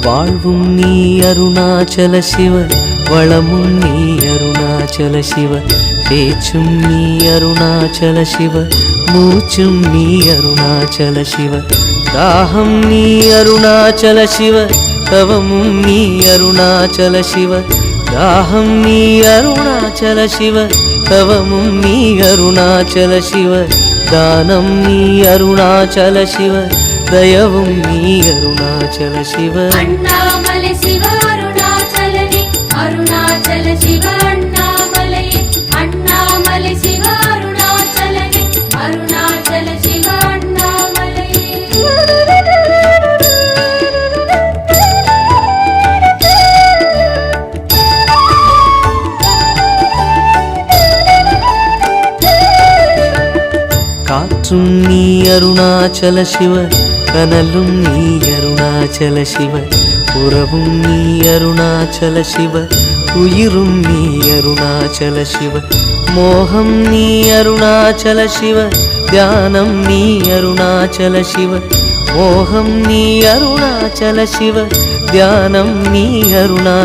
வாழ்வும் நீ அருணாச்சல சிவ, வளமும் நீ அருணாச்சல சிவ, பேச்சும் நீ அருணாச்சல சிவ, மூச்சும் நீ அருணாச்சல சிவ, தாகம் நீ அருணாச்சல சிவ, தவமும் நீ அருணாச்சல சிவ, தாகம் நீ அருணாச்சல சிவ, தவமும் நீ அருணாச்சல சிவ, தானம் நீ அருணாச்சல சிவ, தயவும் நீ அருணாச்சல சிவ. அண்ணாமலை சிவ அருணாச்சலனே, அருணாச்சல சிவ அண்ணாமலையே, அண்ணாமலை சிவ அருணாச்சலனே, அருணாச்சல சிவ அண்ணாமலையே. காற்றும் நீ அருணாச்சல சிவ, கனலும் நீ அருணாச்சல சிவ, உறவும் நீ அருணாச்சல சிவ, உயிரும் நீ அருணாச்சல சிவ, மோகம் நீ அருணாச்சல சிவ, தியானம் நீ அருணாச்சல சிவ, மோகம் நீ அருணாச்சல சிவ, தியானம் நீ அருணா